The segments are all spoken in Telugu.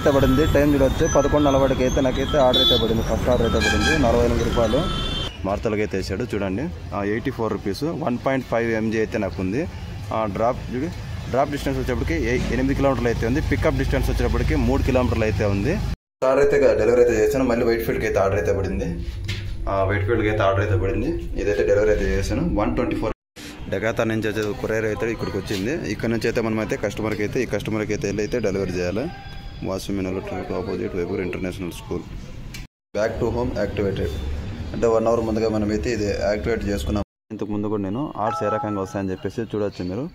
అయితే పడింది. టైం చూడొచ్చు 11:40కి అయితే నాకైతే ఆర్డర్ అయితే పడింది. ఫస్ట్ ఆర్డర్ అయితే పడింది 48 రూపాయలు. మార్తలకి అయితే వేసాడు చూడండి. 84 రూపీస్. 1.5 mg అయితే నాకు ఉంది. డ్రాప్ డిస్టెన్స్ వచ్చేప్పటికి 8 కిలోమీటర్లు అయితే ఉంది. పికప్ డిస్టెన్స్ వచ్చేటప్పటికి 3 కిలోమీటర్లు అయితే ఉంది. ఆర్డర్ అయితే డెలివరీ అయితే చేశాను. మళ్ళీ వైట్ ఫీల్డ్కి అయితే ఆర్డర్ అయితే పడింది. ఇదైతే డెలివరీ అయితే చేశాను. 124 డెకాతా నుంచి అయితే కొరియర్ అయితే ఇక్కడికి వచ్చింది. ఇక్కడ నుంచి అయితే మనం అయితే కస్టమర్కి అయితే వెళ్ళి అయితే డెలివరీ చేయాలి. వాసుమినల్ ఆపోజిట్ వైపూర్ international school. Back to home activated అంటే 1 అవర్ ముందుగా మనం అయితే ఇది యాక్టివేట్ చేసుకున్నాం. ఇంతకు ముందు కూడా నేను ఆర్డర్స్ ఏ రకంగా వస్తాయని చెప్పేసి చూడొచ్చు మీరు.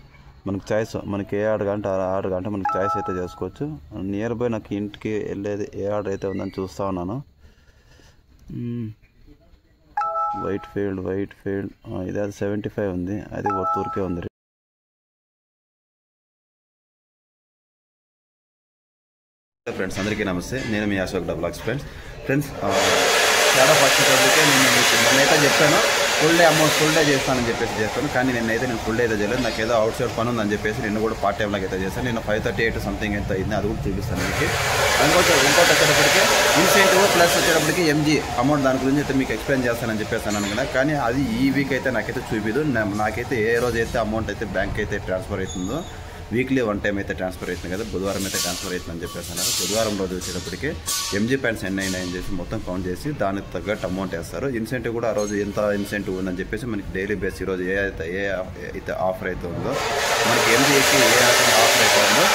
మనకి చాయిస్ మనకి ఏ ఆర్డర్ అంటే ఆర్డర్ అంటే మనకి చాయిస్ అయితే చేసుకోవచ్చు. నియర్ బై నాకు ఇంటికి వెళ్ళేది ఏ ఆర్డర్ అయితే ఉందని చూస్తూ ఉన్నాను. వైట్ ఫీల్డ్ ఇది అది 75 ఉంది. అది ఊరికే ఉంది. ఫ్రెండ్స్ అందరికీ నమస్తే. నేను మీ అశోక్ డబ్లాగ్స్. ఫ్రెండ్స్ చాలా ఫస్ట్ నేనైతే చెప్పాను ఫుల్ డే చేస్తానని చెప్పాను. కానీ నేను ఫుల్ డే అయితే చేయలేదు. నాకు ఏదో అవుట్ సైడ్ పని ఉందని చెప్పేసి నేను కూడా పార్ట్ టైం లాగా అయితే చేశాను. నేను 5:38 సంథింగ్ ఎంత అయింది అది కూడా చూపిస్తాను మీకు. ఇంకోటి వచ్చేటప్పటికి ఇన్సెంటివ్ ప్లస్ వచ్చేటప్పటికి ఎంజీ అమౌంట్ దాని గురించి అయితే మీకు ఎక్స్ప్లెయిన్ చేస్తానని చెప్పేసాను కదా. కానీ అది ఈ వీక్ అయితే నాకైతే చూపిదు. నాకైతే ఏ రోజు అయితే అమౌంట్ అయితే బ్యాంక్ అయితే ట్రాన్స్ఫర్ అవుతుందో వీక్లీ 1 టైం అయితే ట్రాన్స్ఫర్ అవుతుంది కదా. బుధవారం అయితే ట్రాన్స్ఫర్ అవుతుందని చెప్పేస్తున్నారు. బుధవారం రోజు వచ్చేటప్పటికి ఎంజీ పాయింట్స్ ఎన్ని అయినాయని చేసి మొత్తం కౌంట్ చేసి దానికి తగ్గట్టు అమౌంట్ వేస్తారు. ఇన్సెంటివ్ కూడా ఆ రోజు ఎంత ఇన్సెంటివ్ ఉందని చెప్పేసి మనకి డైలీ బేస్ ఈరోజు ఏ అయితే ఆఫర్ అయితే ఉందో మనకి ఎంజీకి ఏ రకంగా ఆఫర్ అయితే ఉందో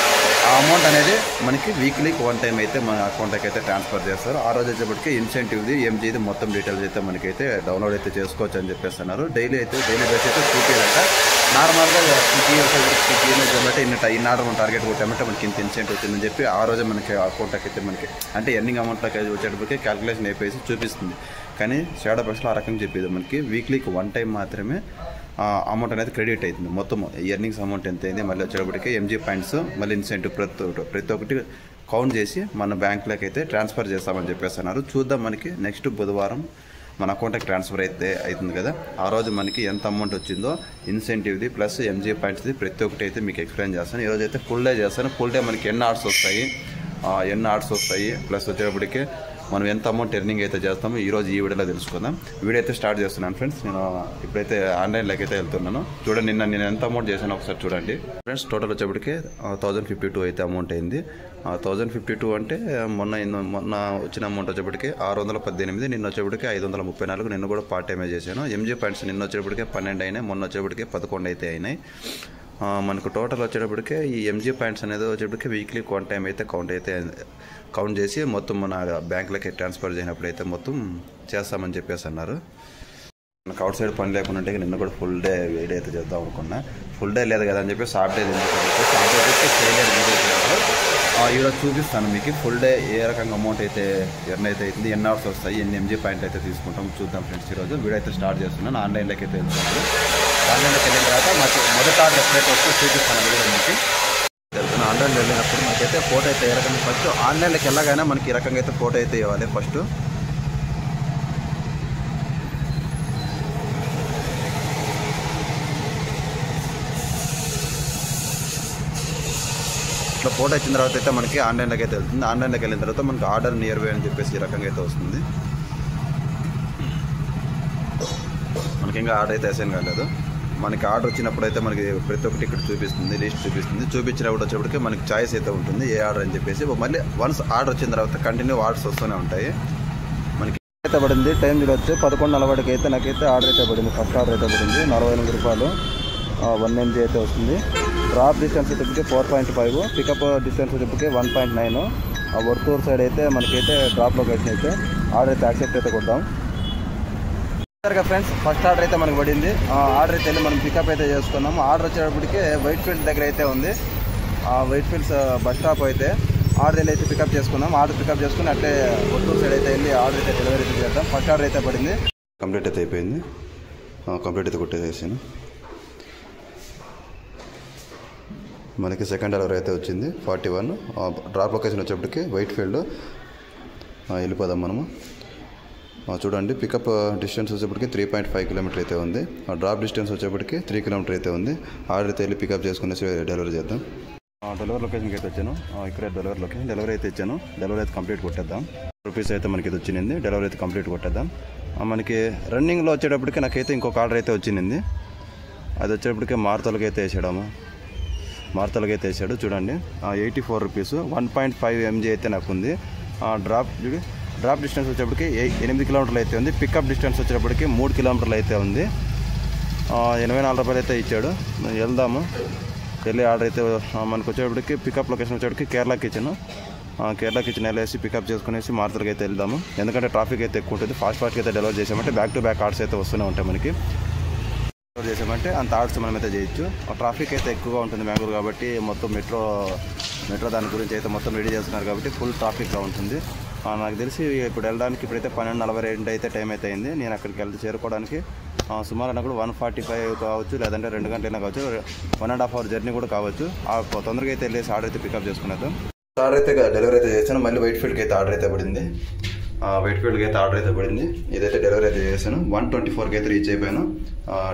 ఆ అమౌంట్ అనేది మనకి వీక్లీకి 1 టైం అయితే మన అకౌంట్కి అయితే ట్రాన్స్ఫర్ చేస్తారు. ఆ రోజు వచ్చేప్పటికి ఇన్సెంటివ్ది ఎంజీది మొత్తం డీటెయిల్స్ అయితే మనకైతే డౌన్లోడ్ అయితే చేసుకోవచ్చు అని చెప్పేస్తున్నారు. డైలీ బేస్ అయితే చూపించాలంట. నార్మల్గా స్విగ్గీ జొమాటో ఇన్ని ఆర్డర్ మనం టార్గెట్ కొట్టామంటే మనకి ఇంత ఇన్సెంటివ్ వచ్చిందని చెప్పి ఆ రోజు మనకి అకౌంట్కి అయితే మనకి అంటే ఎర్నింగ్ అమౌంట్లోకి వచ్చేటప్పటికి క్యాలిక్యులేషన్ అయిపోయి చూపిస్తుంది. కానీ షాడో బస్లో ఆ రకంగా చెప్పేది మనకి వీక్లీకి 1 టైం మాత్రమే అమౌంట్ అనేది క్రెడిట్ అవుతుంది. మొత్తం ఎర్నింగ్స్ అమౌంట్ ఎంత అయింది మళ్ళీ వచ్చేటప్పటికి ఎంజీ పాయింట్స్ మళ్ళీ ఇన్సెంటివ్ ప్రతి ఒక్కటి కౌంట్ చేసి మన బ్యాంకులోకి అయితే ట్రాన్స్ఫర్ చేస్తామని చెప్పేస్తున్నారు. చూద్దాం మనకి నెక్స్ట్ బుధవారం మన అకౌంట్కి ట్రాన్స్ఫర్ అయితే అవుతుంది కదా. ఆ రోజు మనకి ఎంత అమౌంట్ వచ్చిందో ఇన్సెంటివ్ది ప్లస్ ఎంజీ పాయింట్స్ది ప్రతి ఒక్కటి అయితే మీకు ఎక్స్ప్లెయిన్ చేస్తాను. ఈరోజు అయితే ఫుల్ డే చేస్తాను. ఫుల్ డే మనకి ఎన్ని ఆర్డర్స్ వస్తాయి ప్లస్ వచ్చేటప్పటికి మనం ఎంత అమౌంట్ ఎర్నింగ్ అయితే చేస్తామో ఈరోజు ఈ వీడియోలో తెలుసుకుందాం. వీడియో అయితే స్టార్ట్ చేస్తున్నాను ఫ్రెండ్స్. నేను ఇప్పుడైతే ఆన్లైన్లోకి అయితే వెళ్తున్నాను. చూడండి నేను ఎంత అమౌంట్ చేశాను ఒకసారి చూడండి ఫ్రెండ్స్. టోటల్ వచ్చేప్పటికి 1052 అయితే అమౌంట్ అయింది. 1052 అంటే మొన్న వచ్చిన అమౌంట్ వచ్చేప్పటికి 618, నిన్న వచ్చేప్పటికి 534. నిన్న కూడా పార్ట్ టైమే చేశాను. ఎంజీ పాయింట్స్ నిన్న వచ్చేప్పటికే 12 అయినాయి, మొన్న వచ్చేప్పటికి 11 అయితే అయినాయి. మనకు టోటల్ వచ్చేటప్పటికే ఈ ఎంజీ పాయింట్స్ అనేది వచ్చేప్పటికి వీక్లీ 1 టైం అయితే కౌంట్ చేసి మొత్తం మన బ్యాంకులకి ట్రాన్స్ఫర్ చేసినప్పుడు అయితే మొత్తం చేస్తామని చెప్పేసి అన్నారు. నాకు అవుట్ సైడ్ పని లేకుండా ఉంటే నిన్న కూడా ఫుల్ డే వీడియో అయితే చేద్దాం అనుకున్నా. ఫుల్ డే లేదు కదా అని చెప్పి హాఫ్ డే ఈరోజు చూపిస్తాను మీకు ఫుల్ డే ఏ రకంగా అమౌంట్ అయితే ఎర్న్ అయితే అవుతుంది, ఎన్ని అవర్స్ వస్తాయి, ఎన్ని ఎంజీ పాయింట్ అయితే తీసుకుంటాం చూద్దాం ఫ్రెండ్స్. ఈరోజు వీడియో అయితే స్టార్ట్ చేస్తున్నాను. ఆన్లైన్లోకి అయితే వెళ్తున్నాను. ఆన్లైన్లోకి వెళ్ళిన తర్వాత మాకు మొదట ఆర్డర్ ఎప్పుడైతే వస్తే చూపిస్తాను కూడా మీకు వెళ్తున్నాను. ఆన్లైన్లో వెళ్ళినప్పుడు మనకైతే ఫోటో అయితే ఏ రకంగా ఫస్ట్ ఆన్లైన్లోకి వెళ్ళగానే మనకి ఈ రకంగా అయితే ఫోటో అయితే ఇవ్వాలి. ఫస్ట్ ఇట్లా ఫోటో ఇచ్చిన తర్వాత అయితే మనకి ఆన్లైన్లోకి అయితే వెళ్తుంది. ఆన్లైన్లోకి వెళ్ళిన తర్వాత మనకి ఆర్డర్ నియర్ బై అని చెప్పేసి ఈ రకంగా అయితే వస్తుంది. మనకి ఇంకా ఆర్డర్ అయితే అసైన్ కాలేదు. మనకి ఆర్డర్ వచ్చినప్పుడు అయితే మనకి ప్రతి ఒక్కటి ఇక్కడ చూపిస్తుంది, లిస్ట్ చూపించినప్పుడు వచ్చేప్పటికి మనకి చాయిస్ అయితే ఉంటుంది ఏ ఆర్డర్ అని చెప్పేసి. మళ్ళీ వన్స్ ఆర్డర్ వచ్చిన తర్వాత కంటిన్యూ ఆర్డర్స్ వస్తూనే ఉంటాయి. మనకి అయితే పడింది. టైం చూడొచ్చు 11:40కి అయితే నాకైతే ఆర్డర్ అయితే పడింది. ఫస్ట్ ఆర్డర్ అయితే పడింది 48 రూపాయలు. 1 mg అయితే వస్తుంది. డ్రాప్ డిస్టెన్స్ వచ్చేప్పటికి 4.5, పికప్ డిస్టెన్స్ వచ్చేప్పటికి 1.9. వర్తూరు సైడ్ అయితే మనకైతే డ్రాప్ లొకేషన్ అయితే ఆర్డర్ అయితే యాక్సెప్ట్ అయితే కొట్టాం. ఫ్రెండ్స్ ఫస్ట్ ఆర్డర్ అయితే మనకు పడింది. ఆర్డర్ అయితే వెళ్ళి మనం పికప్ అయితే చేసుకున్నాము. ఆర్డర్ వచ్చేటప్పటికి వైట్ ఫీల్డ్ దగ్గర అయితే ఉంది. వైట్ ఫీల్డ్స్ బస్ స్టాప్ అయితే ఆర్డర్ వెళ్ళి అయితే పికప్ చేసుకున్నాం. ఆర్డర్ పికప్ చేసుకుని అట్లే వర్తూరు సైడ్ అయితే వెళ్ళి ఆర్డర్ అయితే డెలివరీ అయితే చేద్దాం. ఫస్ట్ ఆర్డర్ అయితే పడింది. కంప్లీట్ అయితే అయిపోయింది. కంప్లీట్ అయితే కొట్టేసేసాను. మనకి సెకండ్ ఆర్డర్ అయితే వచ్చింది 41. డ్రాప్ లొకేషన్ వచ్చేప్పటికి వైట్ ఫీల్డ్. వెళ్ళిపోదాం మనము. చూడండి పికప్ డిస్టెన్స్ వచ్చేప్పటికి 3.5 కిలోమీటర్ అయితే ఉంది. డ్రాప్ డిస్టెన్స్ వచ్చేప్పటికి 3 కిలోమీటర్ అయితే ఉంది. ఆర్డర్ అయితే వెళ్ళి పికప్ చేసుకునేసి డెలివరీ చేద్దాం. డెలివరీ లొకేషన్కి అయితే వచ్చాను. ఇక్కడే డెలివరీ లొకేషన్. డెలివరీ అయితే ఇచ్చాను. డెలివరీ అయితే కంప్లీట్ కొట్టేద్దాం. రూపీస్ అయితే మనకి ఇది వచ్చింది. డెలివరీ అయితే కంప్లీట్ కొట్టేద్దాం. మనకి రన్నింగ్లో వచ్చేటప్పటికి నాకైతే ఇంకొక ఆర్డర్ అయితే వచ్చింది. అది వచ్చేటప్పటికే మారుతలకి అయితే వేసాడాము. మారుతలకి అయితే వేసాడు చూడండి. 84 రూపీస్ 1.5 mg అయితే నాకు ఉంది. డ్రాప్ డిస్టెన్స్ వచ్చేప్పటికి 8 కిలోమీటర్లు అయితే ఉంది. పికప్ డిస్టెన్స్ వచ్చేటప్పటికి 3 కిలోమీటర్లు అయితే ఉంది. 84 రూపాయలు అయితే ఇచ్చాడు. వెళ్దాము. వెళ్ళి ఆర్డర్ అయితే మనకు వచ్చేటప్పటికి పికప్ లొకేషన్ వచ్చేటప్పటికి కేరళ కిచెన్ వెళ్ళేసి పికప్ చేసుకునేసి మారుతలకి అయితే వెళ్దాము. ఎందుకంటే ట్రాఫిక్ అయితే ఎక్కువ ఉంటుంది. ఫాస్ట్గా అయితే డెలివరీ చేసామంటే బ్యాక్ టు బ్యాక్ ఆర్డర్స్ అయితే వస్తూనే ఉంటాయి. మనకి డెలివరీ చేసామంటే అంత ఆర్డర్స్ మనమైతే చేయొచ్చు. ట్రాఫిక్ అయితే ఎక్కువగా ఉంటుంది బెంగళూరు కాబట్టి. మొత్తం మెట్రో దాని గురించి అయితే మొత్తం రెడీ చేస్తున్నారు కాబట్టి ఫుల్ ట్రాఫిక్గా ఉంటుంది. నాకు తెలిసి ఇప్పుడు వెళ్ళడానికి ఇప్పుడైతే 12:42 అయితే టైం అయితే అయింది. నేను అక్కడికి వెళ్తే చేరుకోవడానికి సుమారు అన్నప్పుడు 1:45 కావచ్చు, లేదంటే 2 గంటలైనా కావచ్చు, 1.5 అవర్ జర్నీ కూడా కావచ్చు. తొందరగా అయితే వెళ్ళేసి ఆర్డర్ అయితే పికప్ చేసుకునేద్దాం. ఆర్డర్ అయితే డెలివరీ అయితే చేశాను. మళ్ళీ వైట్ఫీల్డ్కి అయితే ఆర్డర్ అయితే పడింది. వైట్ఫీల్డ్కి అయితే ఆర్డర్ అయితే పడింది. ఇదైతే డెలివరీ అయితే చేశాను. 1:24కి అయితే రీచ్ అయిపోయాను.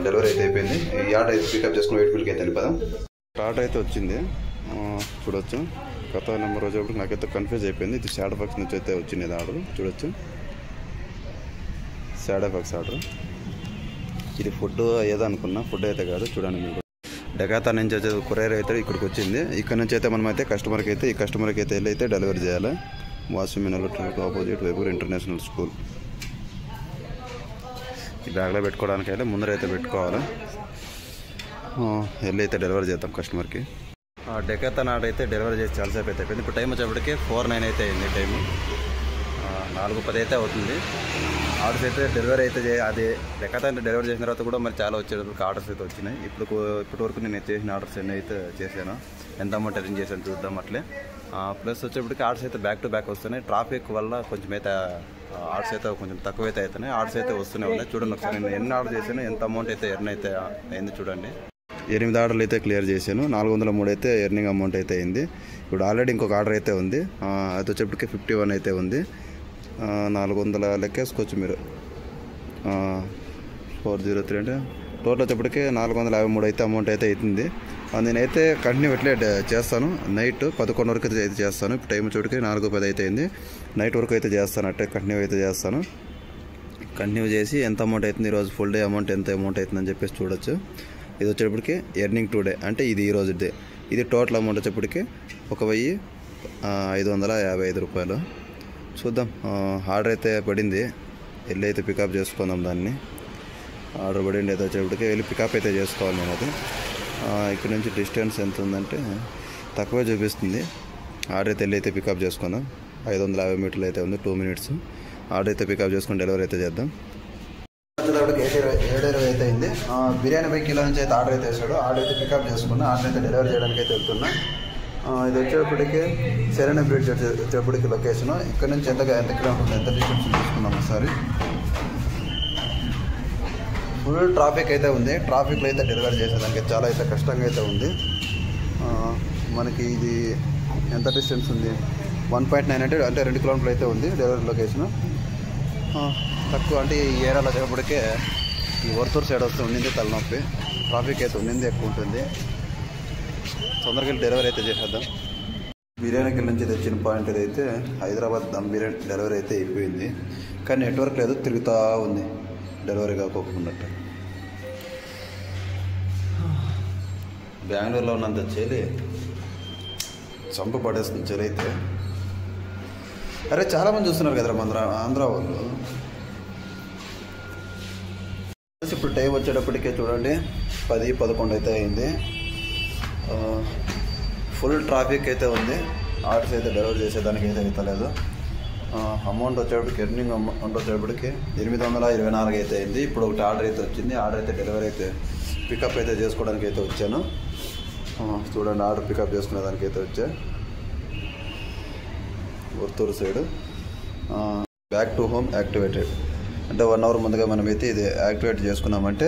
డెలివరీ అయితే అయిపోయింది. ఈ ఆర్డర్ అయితే పికప్ చేసుకుని వైట్ఫీల్డ్కి అయితే వెళ్ళిపోదాం. ఆర్డర్ అయితే వచ్చింది. చూడొచ్చు. కొత్త నెంబర్ వచ్చేప్పుడు నాకైతే కన్ఫ్యూజ్ అయిపోయింది. ఇది షాడో బాక్స్ నుంచి అయితే వచ్చింది ఆర్డర్. చూడొచ్చు. Shadow box order. ఇది ఫుడ్ ఏదో అనుకున్నా, ఫుడ్ అయితే కాదు. చూడండి మీకు డెకాతా నుంచి వచ్చే కొరియర్ అయితే ఇక్కడికి వచ్చింది. ఇక్కడ నుంచి అయితే మనమైతే కస్టమర్కి అయితే వెళ్ళి అయితే డెలివరీ చేయాలి. వాసుమినల్ ఆపోజిట్ వైపూర్ ఇంటర్నేషనల్ స్కూల్. ఈ బ్యాగ్లో పెట్టుకోవడానికి అయితే ముందరైతే పెట్టుకోవాలి. వెళ్ళి అయితే డెలివరీ చేద్దాం కస్టమర్కి. డెకాతా నాట్ అయితే డెలివరీ చేసి చాలాసేపు అయితే అయిపోయింది. ఇప్పుడు టైం వచ్చేప్పటికి 4:09 అయితే అయింది. టైము 4:10 అయితే అవుతుంది. ఆర్డర్స్ అయితే డెలివరీ అయితే అది డెకాతా డెలివరీ చేసిన తర్వాత కూడా మరి చాలా వచ్చేటప్పటికి ఆర్డర్స్ అయితే వచ్చినాయి. ఇప్పటి వరకు నేను చేసిన ఆర్డర్స్ ఎన్ని అయితే చేశాను, ఎంత అమౌంట్ అరేంజ్ చేశాను చూద్దాం అట్లే. ప్లస్ వచ్చేప్పటికి ఆర్డర్స్ అయితే బ్యాక్ టు బ్యాక్ వస్తున్నాయి. ట్రాఫిక్ వల్ల కొంచెం అయితే ఆర్డర్స్ అయితే కొంచెం తక్కువ అయితే అవుతున్నాయి. ఆర్డర్స్ అయితే వస్తూనే ఉన్నాయి. చూడండి ఒకసారి నేను ఎన్ని ఆర్డర్ చేశాను, ఎంత అమౌంట్ అయితే ఎర్న్ అయితే అయింది చూడండి. 8 ఆర్డర్లు అయితే క్లియర్ చేశాను. 403 అయితే ఎర్నింగ్ అమౌంట్ అయితే అయింది. ఇప్పుడు ఆల్రెడీ ఇంకొక ఆర్డర్ అయితే ఉంది. అది వచ్చేప్పటికి 51 అయితే ఉంది. 400 లెక్కేసుకోవచ్చు మీరు. 403 అంటే టోటల్ వచ్చేప్పటికి 453 అయితే అమౌంట్ అయితే అవుతుంది. నేనైతే కంటిన్యూ ఎట్లే చేస్తాను. నైట్ 11 వరకు అయితే చేస్తాను. ఇప్పుడు టైం చోటుకి 4:10 అయితే అయింది. నైట్ వరకు అయితే చేస్తాను. అట్టే కంటిన్యూ అయితే చేస్తాను. కంటిన్యూ చేసి ఎంత అమౌంట్ అవుతుంది, ఈరోజు ఫుల్ డే అమౌంట్ ఎంత అమౌంట్ అవుతుందని చెప్పేసి చూడొచ్చు. ఇది వచ్చేటప్పటికి ఎర్నింగ్ 2 డే అంటే ఇది ఈరోజు డే. ఇది టోటల్ అమౌంట్ వచ్చేప్పటికి 1555 రూపాయలు. చూద్దాం. ఆర్డర్ అయితే పడింది. వెళ్ళి అయితే పికప్ చేసుకుందాం దాన్ని. ఆర్డర్ పడింది అయితే వచ్చేప్పటికి వెళ్ళి పికప్ అయితే చేసుకోవాలి నేను. అది ఇక్కడ నుంచి డిస్టెన్స్ ఎంత ఉందంటే తక్కువే చూపిస్తుంది. ఆర్డర్ అయితే వెళ్ళి అయితే పికప్ చేసుకుందాం. 550 మీటర్లు అయితే ఉంది. 2 మినిట్స్. ఆర్డర్ అయితే పికప్ చేసుకుని డెలివరీ అయితే చేద్దాం. వచ్చేటప్పటికి 7:20 అయితే అయింది. బిర్యానీ బై కిలో నుంచి అయితే ఆర్డర్ అయితే వేసాడు. ఆర్డర్ అయితే పికప్ చేసుకున్నా. ఆర్డర్ అయితే డెలివరీ చేయడానికి అయితే వెళ్తున్నా. ఇది వచ్చేటప్పటికి సెరెనా బ్రిడ్జ్ వచ్చేటప్పటికి లొకేషన్. ఇక్కడ నుంచి ఎంత కిలోమీటర్ ఎంత డిస్టెన్స్ తీసుకున్నాం ఒకసారి. ఫుల్ ట్రాఫిక్ అయితే ఉంది. ట్రాఫిక్లో అయితే డెలివరీ చేసేదానికి చాలా అయితే కష్టంగా అయితే ఉంది. మనకి ఇది ఎంత డిస్టెన్స్ ఉంది, 1.9 అంటే 2 కిలోమీటర్లు అయితే ఉంది డెలివరీ లొకేషన్. తక్కువ అంటే ఈ ఏరియాలో వచ్చేటప్పటికే ఈ వర్తూరు సైడ్ వస్తే ఉండింది తలనొప్పి. ట్రాఫిక్ అయితే ఉండింది ఎక్కువ ఉంటుంది. తొందరగా డెలివరీ అయితే చేసేద్దాం. బిర్యానీకి నుంచి తెచ్చిన పాయింట్ అయితే హైదరాబాద్ దమ్ బిర్యానీ డెలివరీ అయితే అయిపోయింది. కానీ నెట్వర్క్ లేదు, తిరుగుతూ ఉంది డెలివరీ కాకోకున్నట్టు. బెంగళూరులో ఉన్నంత చలి చంప పడేస్తుంది చలి అయితే. అరే చాలామంది చూస్తున్నారు కదరా మన ఆంధ్ర వాళ్ళు. ఇప్పుడు టైం వచ్చేటప్పటికే చూడండి 10-11 అయితే అయింది. ఫుల్ ట్రాఫిక్ అయితే ఉంది. ఆర్డర్స్ అయితే డెలివరీ చేసేదానికి అయితే అవుతలేదు. అమౌంట్ వచ్చేటప్పటికి ఎర్నింగ్ అమౌంట్ వచ్చేటప్పటికి 824 అయితే అయింది. ఇప్పుడు ఒకటి ఆర్డర్ అయితే వచ్చింది. ఆర్డర్ అయితే డెలివరీ అయితే పికప్ అయితే చేసుకోవడానికి అయితే వచ్చాను. చూడండి ఆర్డర్ పికప్ చేసుకునేదానికి అయితే వచ్చా. Varthur side back to home activated అంటే 1 అవర్ ముందుగా మనమైతే ఇది యాక్టివేట్ చేసుకున్నామంటే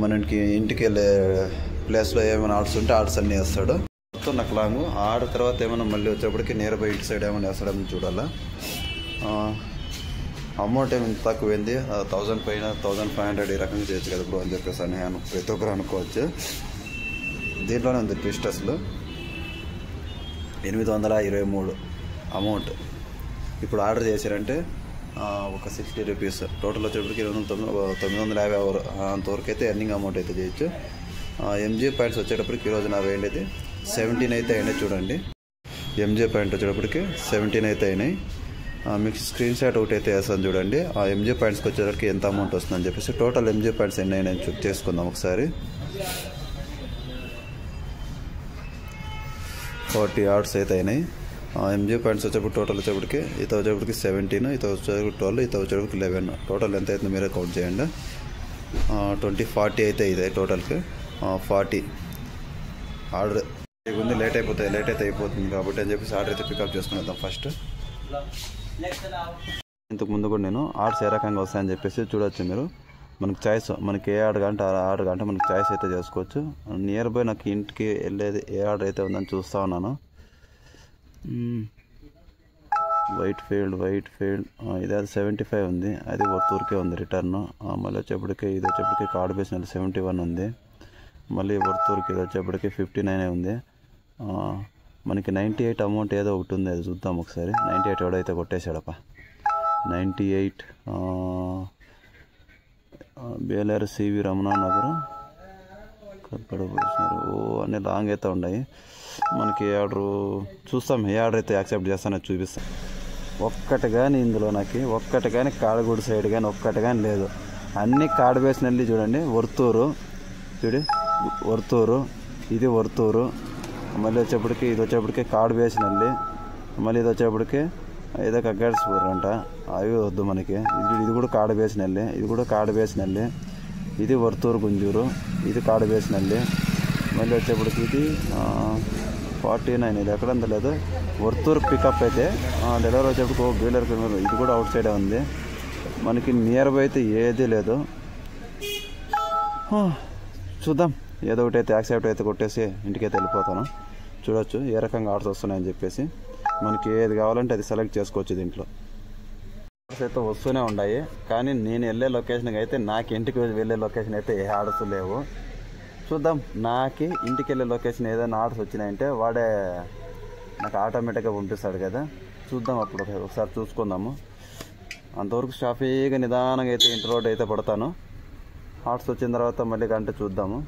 మనకి ఇంటికి వెళ్ళే ప్లేస్లో ఏమైనా ఆర్డర్స్ ఉంటే ఆర్డర్స్ అన్నీ వేస్తాడు. మొత్తం నాకు లాంగ్ ఆర్డర్ తర్వాత ఏమైనా మళ్ళీ వచ్చేప్పటికి నియర్ బై ఇంటి సైడ్ ఏమైనా వేస్తాడని చూడాలా. అమౌంట్ ఏమి తక్కువైంది. 1000 పైన 1500 ఈ రకంగా చేయొచ్చు కదా బ్రో అని చెప్పేసి అని ప్రతి ఒక్కరు అనుకోవచ్చు. దీంట్లోనే ఉంది ట్విస్ట్ అసలు. 823 అమౌంట్. ఇప్పుడు ఆర్డర్ చేశారంటే ఒక 60 రూపీస్ టోటల్ వచ్చేప్పటికి 950 అంతవరకు అయితే ఎర్నింగ్ అమౌంట్ అయితే చేయొచ్చు. ఎంజీ పాయింట్స్ వచ్చేటప్పటికి ఈరోజు నా వేయండి 17 అయితే అయినాయి. చూడండి, ఎంజీ పాయింట్ వచ్చేటప్పటికి 17 అయితే అయినాయి. మీకు స్క్రీన్ షాట్ ఒకటి అయితే వేస్తాను చూడండి. ఆ ఎంజీ పాయింట్స్కి వచ్చేటప్పటికి ఎంత అమౌంట్ వస్తుందని చెప్పేసి. టోటల్ ఎంజీ పాయింట్స్ ఎన్ని అయినాయని చెక్ చేసుకుందాం ఒకసారి. 40 ఆర్డ్స్ అయితే అయినాయి. ఎంజీ పాయింట్స్ వచ్చేప్పుడు టోటల్ వచ్చేప్పటికి ఇత వచ్చేప్పటికి 17, ఇత వచ్చేప్పటికి 12, ఇత వచ్చేప్పటికి 11. టోటల్ ఎంత అవుతుందో మీరే కౌంట్ చేయండి. 40 అయితే ఇదే టోటల్కి 40 ఆర్డర్ ఉంది. లేట్ అయితే అయిపోతుంది కాబట్టి అని చెప్పేసి ఆర్డర్ అయితే పికప్ చేసుకునేద్దాం ఫస్ట్. ఇంతకు ముందు కూడా నేను ఆర్డర్స్ ఏ రకంగా వస్తాయని చెప్పేసి చూడొచ్చు మీరు. మనకి చాయిస్, మనకి ఏ ఆర్డర్ కంటే ఆ ఆర్డర్ కంటే మనకి చాయిస్ అయితే చేసుకోవచ్చు. నియర్ బై నాకు ఇంటికి వెళ్ళేది ఏ ఆర్డర్ అయితే ఉందని చూస్తూ ఉన్నాను. వైట్ ఫీల్డ్ ఇది అది 75 ఉంది, అది వర్తూరుకే ఉంది రిటర్న్. మళ్ళీ వచ్చేప్పటికి ఇది వచ్చేప్పటికి కార్డ్ బేస్ 71 ఉంది. మళ్ళీ వర్తూరుకి ఇది వచ్చేప్పటికి 59 ఉంది. మనకి 98 అమౌంట్ ఏదో ఒకటి ఉంది, అది చూద్దాం ఒకసారి. 98 ఎవడైతే కొట్టేశాడప్ప. 98 బేలేరు సివి రమణ నగర్ కక్కడ పోసినారు. అన్నీ లాంగ్ అయితే ఉన్నాయి. మనకి ఏ ఆర్డర్ చూస్తాం, ఏ ఆర్డర్ అయితే యాక్సెప్ట్ చేస్తానో చూపిస్తాం. ఒక్కటి కానీ ఇందులో నాకు ఒక్కటి కానీ కాడగూడి సైడ్ కానీ ఒక్కటి కానీ లేదు. అన్నీ కాడ వేసినల్లి. చూడండి, వర్తూరు ఇది వర్తూరు. మళ్ళీ వచ్చేప్పటికి ఇది వచ్చేప్పటికి కాడు వేసినల్లి. మళ్ళీ ఇది వచ్చేప్పటికి ఏదో కగ్గాడ్స్పూర్ అంట, అవి వద్దు మనకి. ఇది కూడా కాడ వేసినల్లి, ఇది కూడా కాడ వేసినల్లి. ఇది వర్తూరు గుంజూరు, ఇది కాడ వేసినల్లి. మళ్ళీ వచ్చేప్పటికి ఇది 49, ఇది ఎక్కడంత లేదు. వర్తూరు పికప్ అయితే డెలివరీ వచ్చేప్పటికి బీలర్ ఇది కూడా అవుట్ సైడే ఉంది. మనకి నియర్ బై అయితే ఏదీ లేదు. చూద్దాం, ఏదో ఒకటి అయితే యాక్సెప్ట్ అయితే కొట్టేసి ఇంటికైతే వెళ్ళిపోతాను. చూడొచ్చు ఏ రకంగా ఆర్డర్స్ వస్తున్నాయని చెప్పేసి. మనకి ఏది కావాలంటే అది సెలెక్ట్ చేసుకోవచ్చు. దీంట్లో ఆర్డర్స్ అయితే వస్తూనే ఉన్నాయి, కానీ నేను వెళ్ళే లొకేషన్కి అయితే నాకు ఇంటికి వెళ్ళే లొకేషన్ అయితే ఏ ఆర్డర్స్ లేవు. చూద్దాం, నాకు ఇంటికి వెళ్ళే లొకేషన్ ఏదైనా ఆర్డర్స్ వచ్చినాయంటే వాడే నాకు ఆటోమేటిక్గా పంపిస్తాడు కదా. చూద్దాం, అప్పుడు ఒకసారి చూసుకుందాము. అంతవరకు షాఫీగా నిదానంగా అయితే ఇంటి రోడ్ అయితే పడతాను. ఆర్డర్స్ వచ్చిన తర్వాత మళ్ళీ గంట చూద్దాము.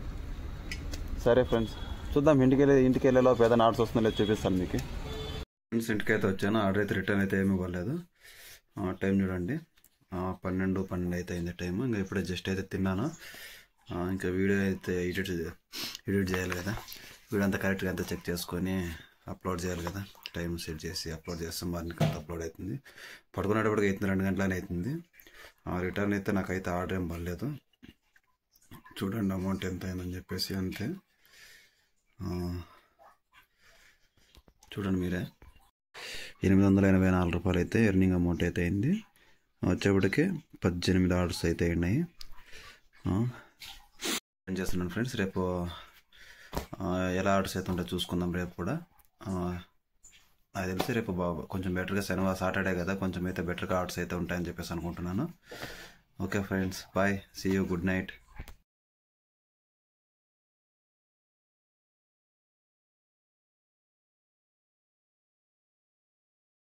సరే ఫ్రెండ్స్, చూద్దాం. ఇంటికి వెళ్ళేలోపు ఏదైనా ఆర్డర్స్ వస్తుందో చూపిస్తాను మీకు. ఫ్రెండ్స్, ఇంటికి అయితే వచ్చాను. ఆర్డర్ అయితే రిటర్న్ అయితే ఏమీ ఇవ్వలేదు. టైం చూడండి, 12 అయితే అయింది టైం. ఇంకా ఇప్పుడే జస్ట్ అయితే తిన్నాను. ఇంకా వీడియో అయితే ఎడిట్ చేయాలి కదా. వీడియో అంతా కరెక్ట్గా అంతా చెక్ చేసుకొని అప్లోడ్ చేయాలి కదా. టైం సెట్ చేసి అప్లోడ్ చేస్తాం. మార్నింగ్ అంతా అప్లోడ్ అవుతుంది. పడుకునేటప్పటికి అవుతుంది 2 గంటలనే అవుతుంది. రిటర్న్ అయితే నాకైతే ఆర్డర్ ఏం పడలేదు. చూడండి అమౌంట్ ఎంత అయిందని చెప్పేసి. అంతే, చూడండి మీరే. 884 రూపాయలు అయితే ఎర్నింగ్ అమౌంట్ అయితే అయింది. వచ్చేప్పటికి 18 ఆర్డర్స్ అయితే అయినాయి. ఏం చేస్తున్నాను ఫ్రెండ్స్, రేపు ఎలా ఆర్డర్స్ అయితే ఉంటే చూసుకుందాం. రేపు కూడా నాకు తెలిసి రేపు కొంచెం బెటర్గా, శనివారం సాటర్డే కదా, కొంచెం అయితే బెటర్గా ఆర్డర్స్ అయితే ఉంటాయని చెప్పేసి అనుకుంటున్నాను. Okay friends, bye, see you, good night.